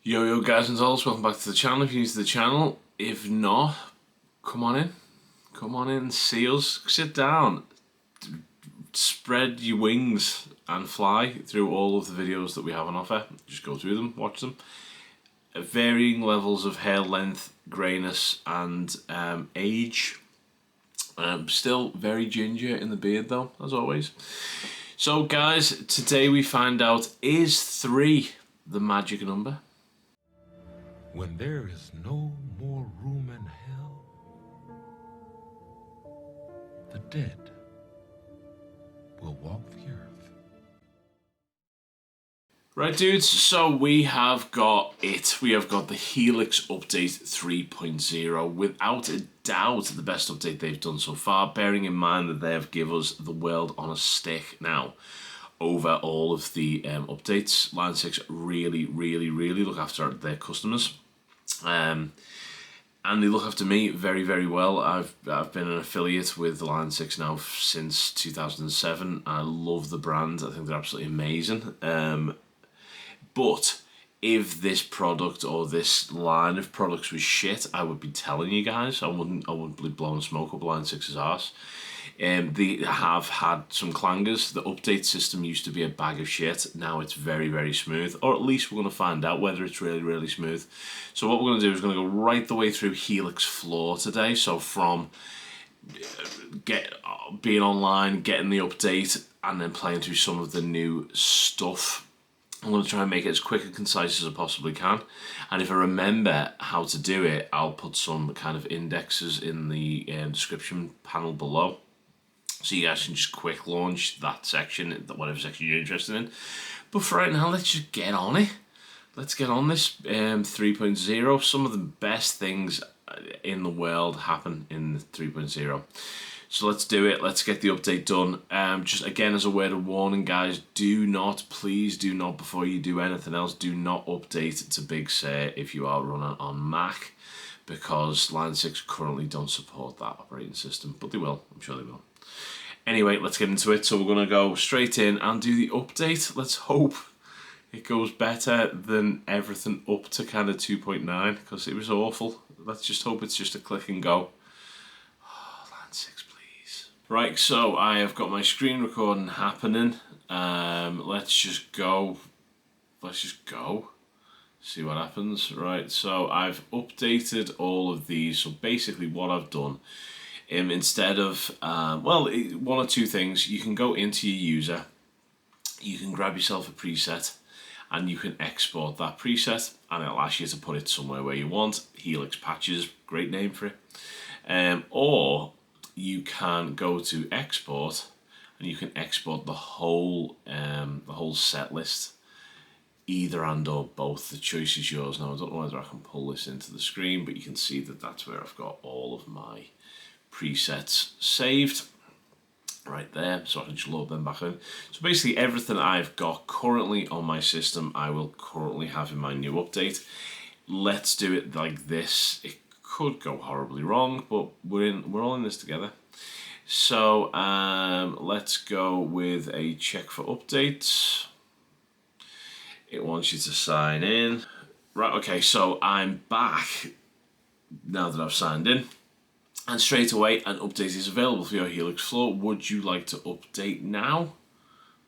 Yo guys and dolls, welcome back to the channel. If you're new to the channel, if not, come on in, see us, sit down, spread your wings and fly through all of the videos that we have on offer. Just go through them, watch them. Varying levels of hair length, greyness and age. Still very ginger in the beard though, as always. So guys, today we find out, is 3 the magic number? When there is no more room in hell, the dead will walk the earth. Right dudes, so we have got it. We have got the Helix Update 3.0. Without a doubt, the best update they've done so far, bearing in mind that they have given us the world on a stick now. Over all of the updates, Line 6 really look after their customers. And they look after me very well. I've been an affiliate with Line 6 now since 2007. I love the brand. I think they're absolutely amazing. But if this product or this line of products was shit, I would be telling you guys. I wouldn't be blowing smoke up Line 6's arse. They have had some clangers. The update system used to be a bag of shit. Now it's very smooth, or at least we're going to find out whether it's really smooth. So what we're going to do is going to go right the way through Helix Floor today. So from being online, getting the update, and then playing through some of the new stuff. I'm going to try and make it as quick and concise as I possibly can. And if I remember how to do it, I'll put some kind of indexes in the description panel below. So you guys can just quick launch that section, whatever section you're interested in. But for right now, let's just get on it. Let's get on this 3.0. Some of the best things in the world happen in the 3.0. So let's do it. Let's get the update done. Just again, as a word of warning, guys, please do not, before you do anything else, do not update to Big Sur if you are running on Mac, because Line 6 currently don't support that operating system, but they will. I'm sure they will. Anyway, let's get into it. So we're going to go straight in and do the update. Let's hope it goes better than everything up to kind of 2.9, because it was awful. Let's just hope it's just a click and go. Oh, Line 6, please. Right, so I have got my screen recording happening. Let's just go. See what happens. Right, so I've updated all of these. So basically what I've done, instead of, one or two things, you can go into your user, you can grab yourself a preset, and you can export that preset, and it'll ask you to put it somewhere where you want. Helix Patches, great name for it. Or you can go to export, and you can export the whole set list, either and or both. The choice is yours. Now I don't know whether I can pull this into the screen, but you can see that that's where I've got all of my presets saved right there, so I can just load them back in. So basically everything I've got currently on my system I will currently have in my new update. Let's do it like this. It could go horribly wrong, but we're all in this together. So let's go with a check for updates. It wants you to sign in. Right, okay, so I'm back now that I've signed in. And straight away, an update is available for your Helix Floor. Would you like to update now?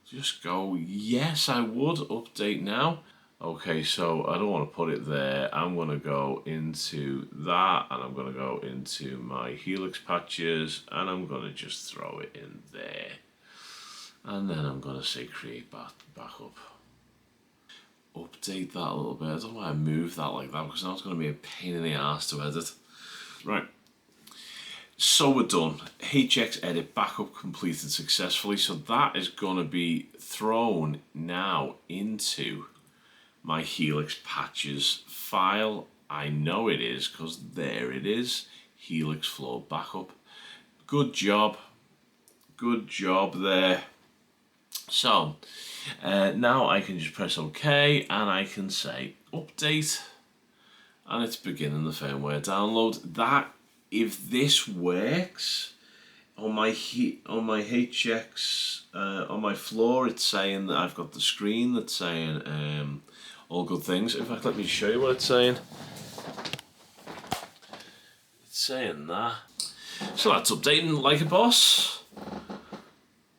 Just go, yes, I would update now. Okay, so I don't want to put it there. I'm going to go into that, and I'm going to go into my Helix Patches, and I'm going to just throw it in there. And then I'm going to say create backup. Update that a little bit. I don't know why I moved that like that, because now it's going to be a pain in the ass to edit. Right. So we're done. HX edit backup completed successfully. So that is going to be thrown now into my Helix Patches file. I know it is, because there it is. Helix Floor backup. Good job. Good job there. So now I can just press OK, and I can say update, and it's beginning the firmware download. That, if this works on my HX on my floor, it's saying that I've got the screen that's saying all good things. In fact, let me show you what it's saying. It's saying that. So that's updating like a boss.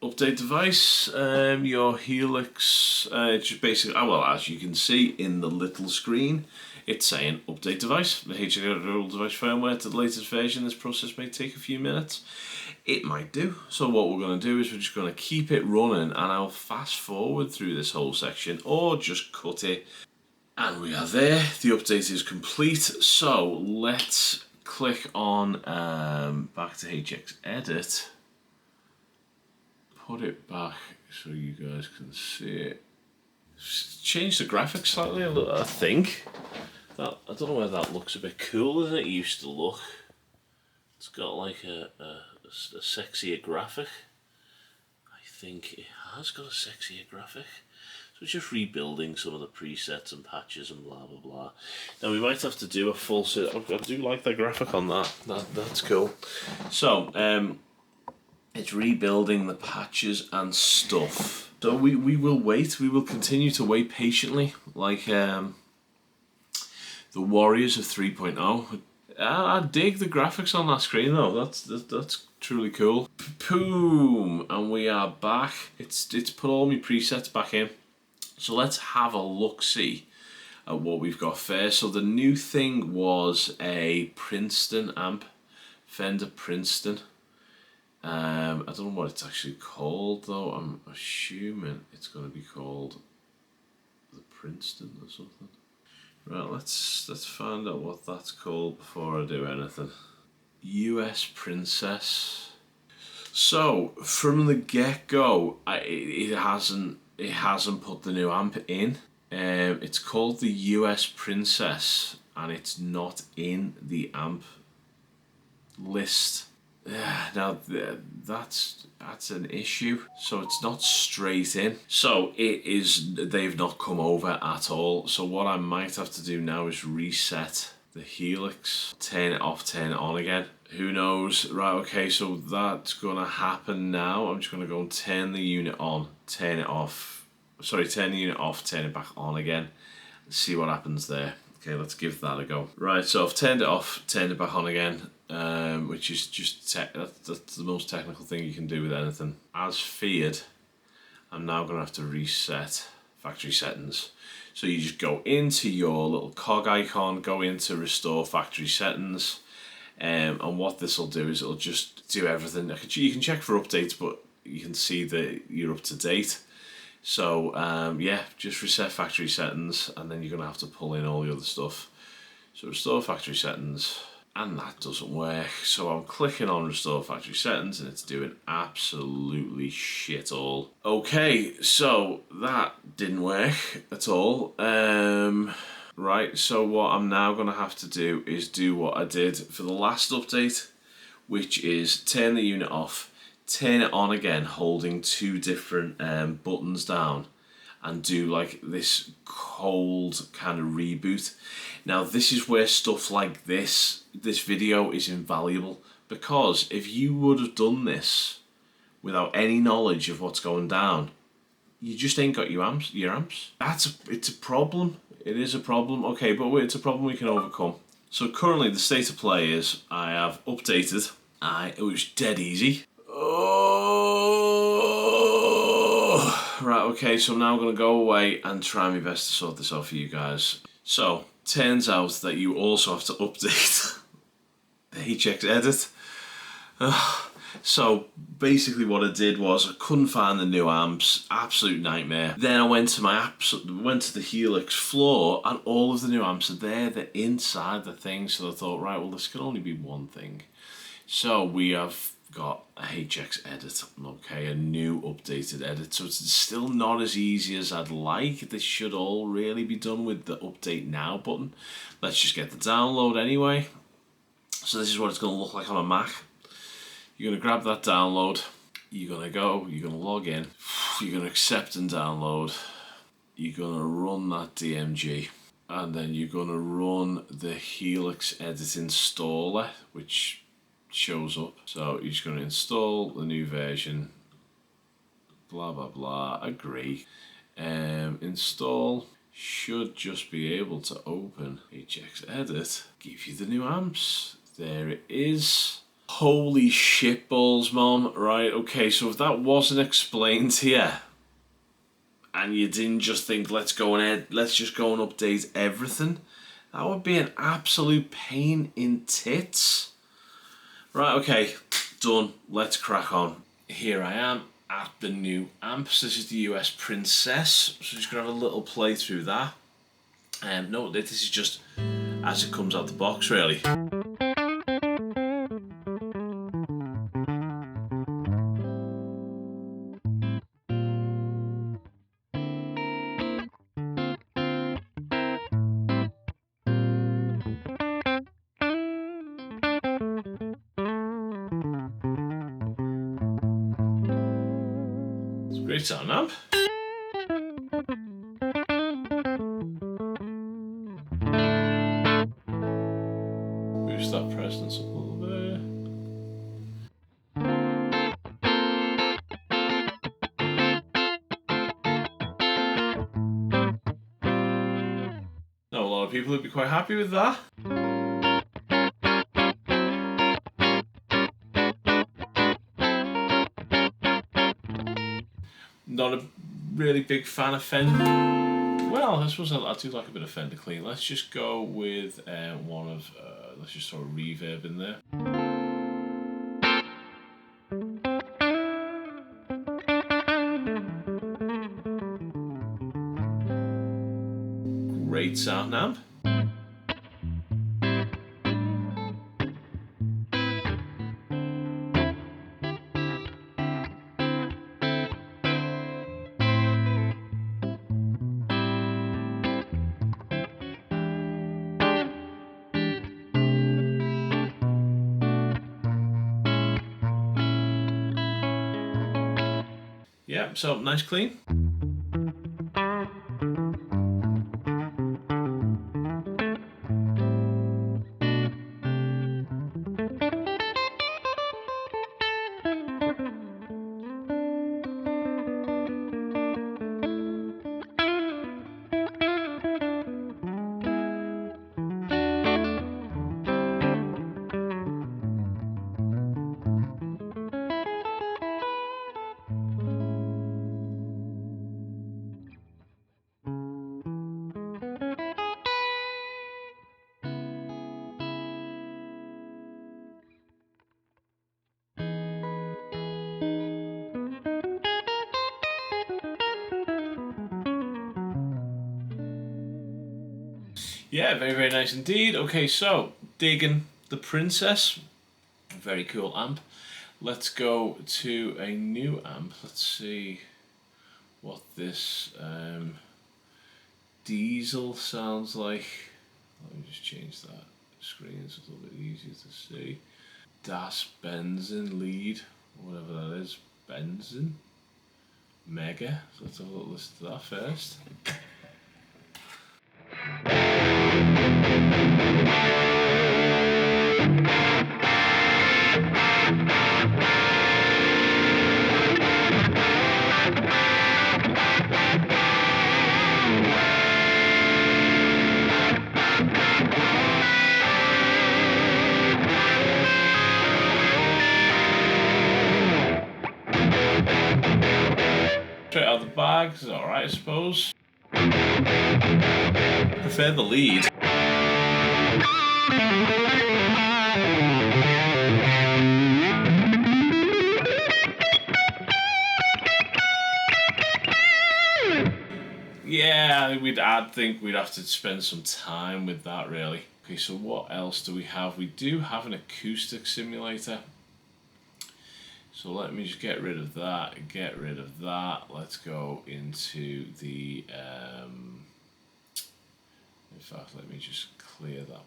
Update device, your Helix, it's just basically, well, as you can see in the little screen, it's saying update device. The HX device firmware to the latest version. This process may take a few minutes. It might do. So what we're going to do is we're just going to keep it running, and I'll fast forward through this whole section or just cut it. And we are there. The update is complete. So let's click on back to HX Edit. Put it back so you guys can see it. Change the graphics slightly a little, I think. I don't know whether that looks a bit cooler than it used to look. It's got like a sexier graphic. I think it has got a sexier graphic. So it's just rebuilding some of the presets and patches and blah blah blah. Now we might have to do a full set. I do like the graphic on that. That's cool. So it's rebuilding the patches and stuff. So we will wait. We will continue to wait patiently, like the Warriors of 3.0. I dig the graphics on that screen though. That's truly cool. Boom, and we are back. It's put all my presets back in. So let's have a look-see at what we've got first. So the new thing was a Princeton amp, Fender Princeton. I don't know what it's actually called though. I'm assuming it's going to be called the Princeton or something. Right, let's find out what that's called before I do anything. US Princess. So from the get-go, it hasn't put the new amp in. It's called the US Princess, and it's not in the amp list. Now that's an issue. So it's not straight in. So they've not come over at all. So what I might have to do now is reset the Helix, turn it off, turn it on again. Who knows? Right, okay, so that's gonna happen now. I'm just gonna go and turn the unit on, turn it off. Sorry, turn the unit off, turn it back on again. See what happens there. Okay, let's give that a go. Right, so I've turned it off, turned it back on again, which is just that's the most technical thing you can do with anything. As feared, I'm now going to have to reset factory settings. So you just go into your little cog icon, go into restore factory settings, and what this will do is it'll just do everything. You can check for updates, but you can see that you're up to date. So yeah, just reset factory settings, and then you're going to have to pull in all the other stuff. So restore factory settings, and that doesn't work. So I'm clicking on restore factory settings, and it's doing absolutely shit all. Okay, so that didn't work at all. Right, so what I'm now going to have to do is do what I did for the last update, which is turn the unit off, turn it on again, holding two different buttons down, and do like this cold kind of reboot. Now this is where stuff like this video is invaluable, because if you would have done this without any knowledge of what's going down, you just ain't got your amps. It's a problem. It is a problem. Okay, but it's a problem we can overcome. So currently the state of play is I have updated. It was dead easy. Oh, right, okay, so now I'm going to go away and try my best to sort this out for you guys. So, turns out that you also have to update the HX Edit. So, basically what I did was I couldn't find the new amps, absolute nightmare. Then I went to the Helix floor, and all of the new amps are there, they're inside the thing, so I thought, right, well, this can only be one thing. So, we have got a HX Edit, okay, a new updated edit. So it's still not as easy as I'd like. This should all really be done with the update now button. Let's just get the download anyway. So this is what it's going to look like on a Mac. You're going to grab that download, you're going to log in, you're going to accept and download, you're going to run that DMG, and then you're going to run the Helix Edit installer, which shows up. So you're just going to install the new version, blah blah blah, agree, install, should just be able to open HX Edit, give you the new amps. There it is. Holy shit balls, mom. Right, okay, so if that wasn't explained to you, and you didn't just think, let's just go and update everything, that would be an absolute pain in tits. Right, okay, done. Let's crack on. Here I am at the new amps. This is the US Princess, so just gonna have a little play through that. No, this is just as it comes out the box, really. It's a great sound amp. Boost that presence up a little bit. Know a lot of people would be quite happy with that. Not a really big fan of Fender. Well, I suppose I do like a bit of Fender clean. Let's just go with let's just throw a reverb in there. Great sound amp. Yeah, so nice clean. Yeah, very, very nice indeed. Okay, so digging the Princess. Very cool amp. Let's go to a new amp. Let's see what this Diezel sounds like. Let me just change that screen so it's a little bit easier to see. Das Benzin lead, whatever that is. Benzin. Mega. So let's have a little listen to that first. Straight out of the bag, is alright, I suppose. Prefer the lead. Yeah, I'd think we'd have to spend some time with that, really. Okay, so what else do we have? We do have an acoustic simulator. So let me just get rid of that. Let's go into the, in fact, let me just clear that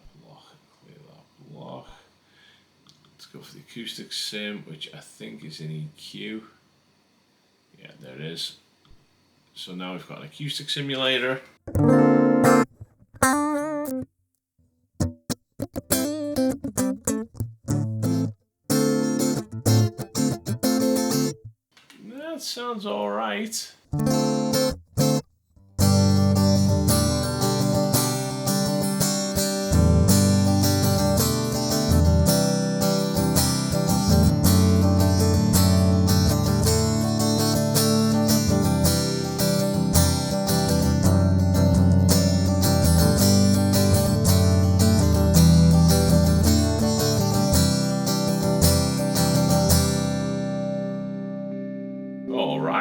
block. Let's go for the Acoustic Sim, which I think is in EQ. Yeah, there it is. So now we've got an acoustic simulator. That sounds alright.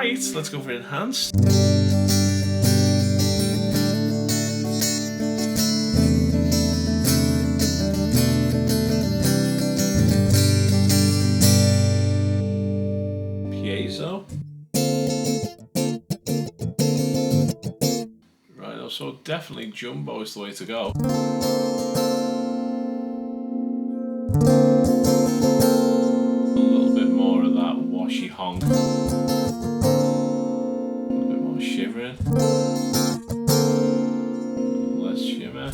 Right, let's go for enhanced. Piezo. Right, so definitely jumbo is the way to go. A little bit more of that washy honk. A little bit more shivering. Less shimmer.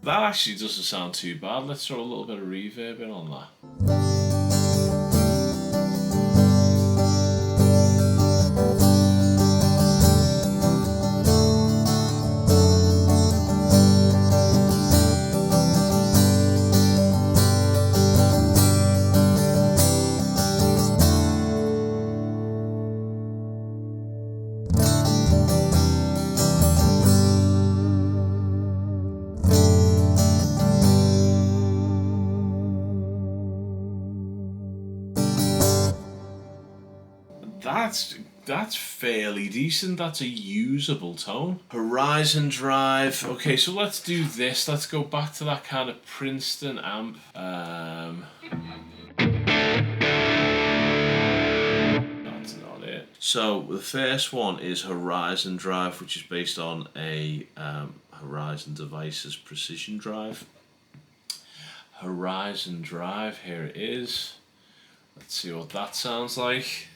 That actually doesn't sound too bad. Let's throw a little bit of reverb in on that. That's fairly decent. That's a usable tone. Horizon drive. Okay, so let's do this. Let's go back to that kind of Princeton amp. That's not it. So the first one is Horizon drive, which is based on a Horizon Devices precision drive. Horizon drive, here it is. Let's see what that sounds like.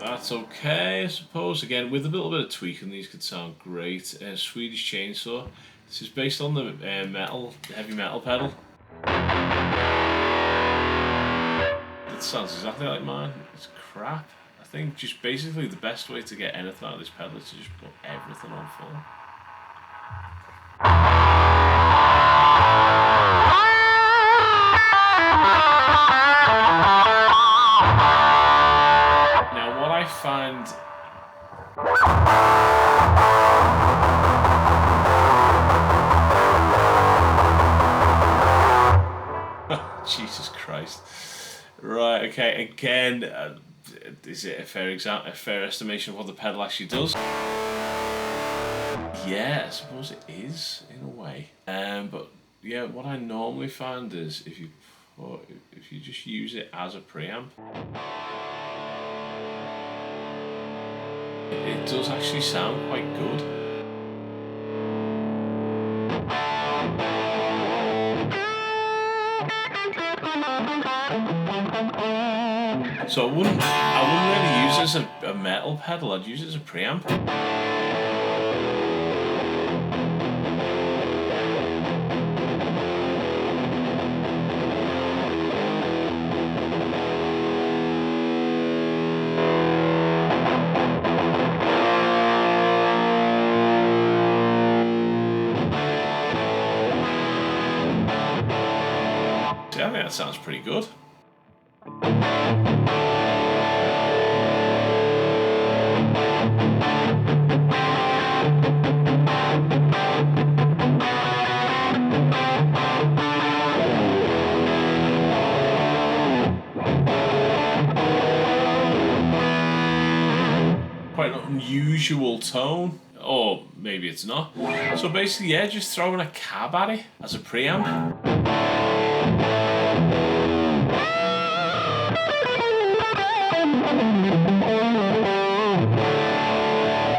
That's okay, I suppose. Again, with a little bit of tweaking, these could sound great. Swedish Chainsaw. This is based on the heavy metal pedal. It sounds exactly like mine. It's crap. I think just basically the best way to get anything out of this pedal is to just put everything on full. Find Jesus Christ. Right, okay, again, is it a fair estimation of what the pedal actually does? Yeah, I suppose it is in a way. But yeah, what I normally find is if you just use it as a preamp, it does actually sound quite good. So I wouldn't really use it as a metal pedal. I'd use it as a preamp. I think that sounds pretty good. Quite an unusual tone, or maybe it's not. So basically, yeah, just throwing a cab at it as a preamp.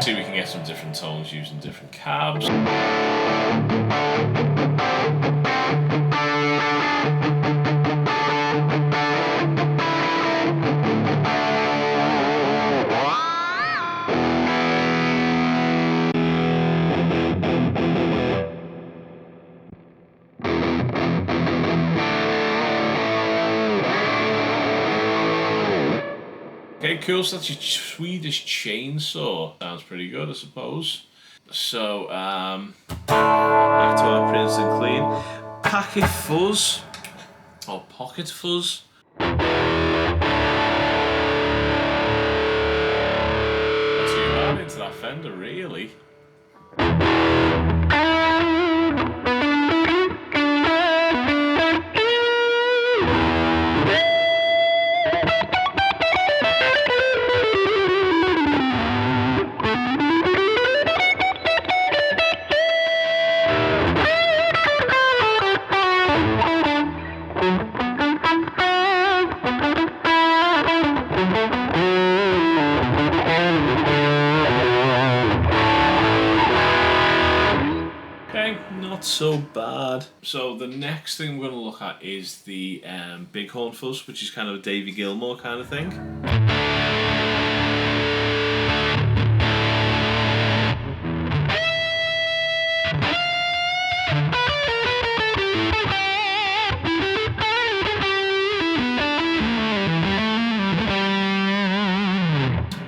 See, we can get some different tones using different cabs. Okay, cool. So that's your Swedish Chainsaw. Sounds pretty good, I suppose. So, back to our Princeton clean. Pocket Fuzz, or Pocket Fuzz. Not too bad into that fender, really. Not so bad. So the next thing we're going to look at is the Bighorn Fuzz, which is kind of a Davy Gilmour kind of thing.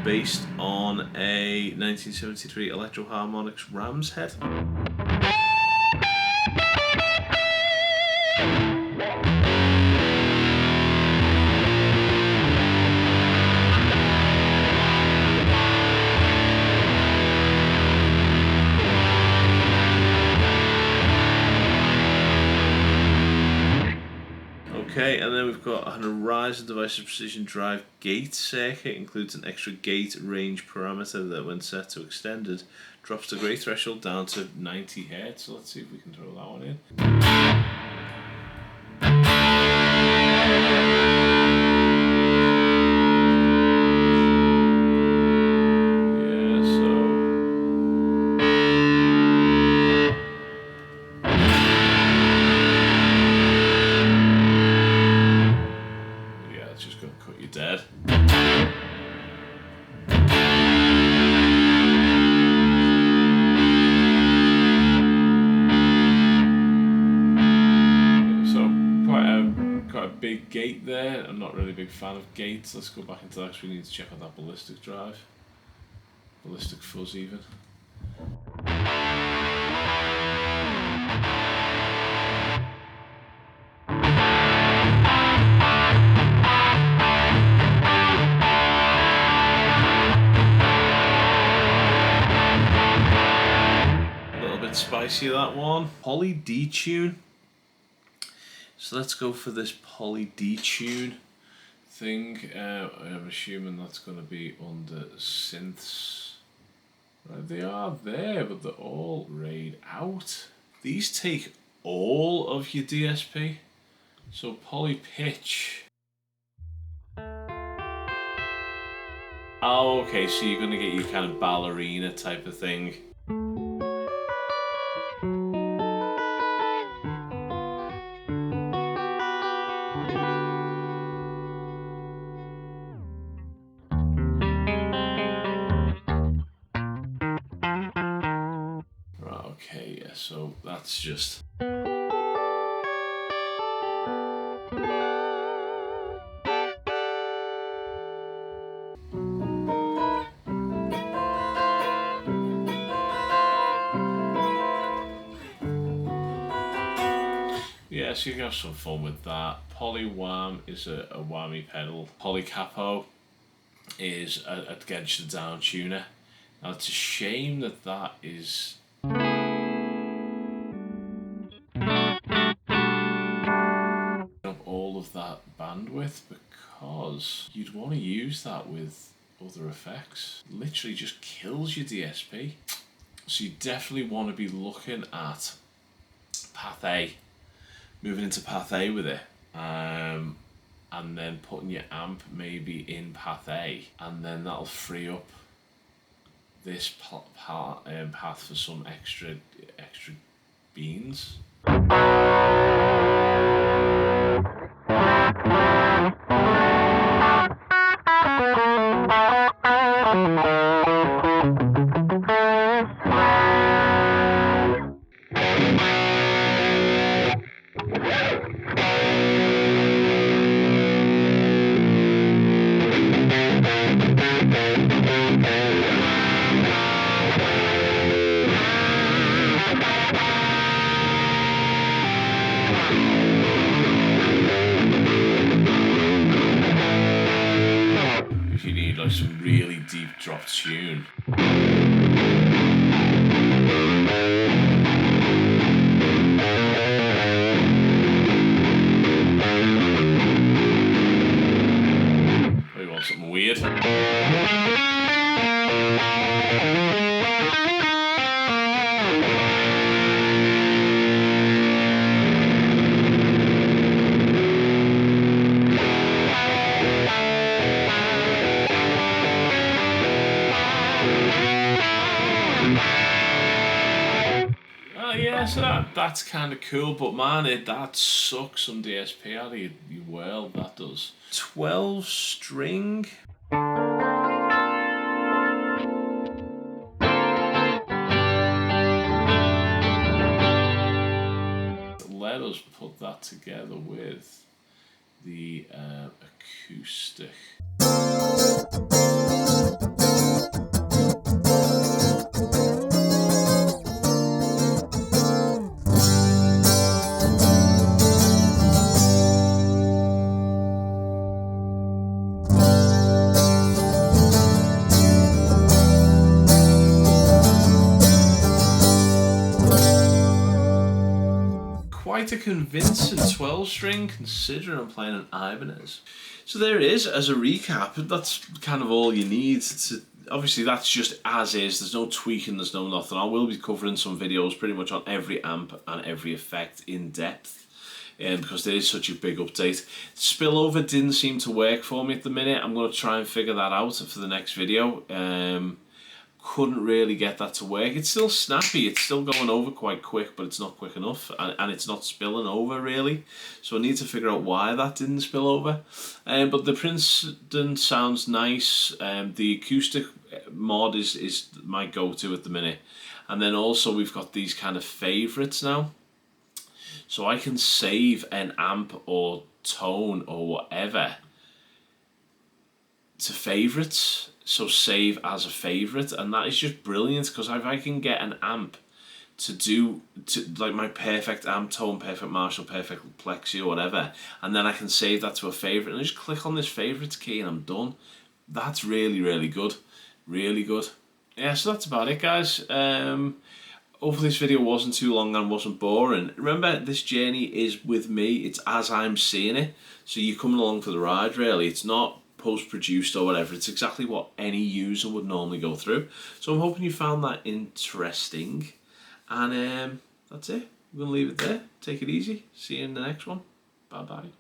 Based on a 1973 Electro Harmonix Ram's head. Okay, and then we've got a Horizon Devices Precision Drive gate circuit. Includes an extra gate range parameter that, when set to extended, drops the gray threshold down to 90 Hz. So let's see if we can throw that one in. Dead. So quite a big gate there. I'm not really a big fan of gates. Let's go back into that because we need to check out that ballistic drive. Balistic Fuzz even. Spicy, that one. Poly Detune. So let's go for this Poly Detune thing. I'm assuming that's going to be under synths. Right, they are there, but they're all rayed out. These take all of your DSP. So Poly Pitch. Oh, okay, so you're going to get your kind of ballerina type of thing. Okay, yeah, so that's just... Yeah, so you can have some fun with that. Poly Wham is a whammy pedal. Poly Capo is again just a down tuner. Now it's a shame that that is... up all of that bandwidth, because you'd want to use that with other effects. Literally just kills your DSP. So you definitely want to be looking at Path A. Moving into Path A with it, and then putting your amp maybe in Path A, and then that'll free up this path for some extra beans. If you need like some really deep drop tune. We want something weird. Yeah, so that's kind of cool, but man, that sucks some DSP out of your world, that does. 12 string. Let us put that together with the acoustic. Quite a convincing 12 string considering I'm playing an Ibanez. So there it is, as a recap. That's kind of all you need to. Obviously that's just as is, there's no tweaking, there's no nothing. I will be covering some videos pretty much on every amp and every effect in depth, because there is such a big update. Spillover didn't seem to work for me at the minute. I'm going to try and figure that out for the next video. Couldn't really get that to work. It's still snappy, it's still going over quite quick, but it's not quick enough, and it's not spilling over really, so I need to figure out why that didn't spill over. But the Princeton sounds nice. The acoustic mod is my go-to at the minute, and then also we've got these kind of favorites now, so I can save an amp or tone or whatever to favorites. So save as a favorite, and that is just brilliant, because if I can get an amp to like my perfect amp tone, perfect Marshall, perfect Plexi or whatever, and then I can save that to a favorite and just click on this favorites key and I'm done. That's really, really good. Really good. Yeah, so that's about it, guys. Hopefully this video wasn't too long and wasn't boring. Remember, this journey is with me. It's as I'm seeing it. So you're coming along for the ride, really. It's not post-produced or whatever. It's exactly what any user would normally go through. So I'm hoping you found that interesting. And that's it. We're going to leave it there. Take it easy. See you in the next one. Bye-bye.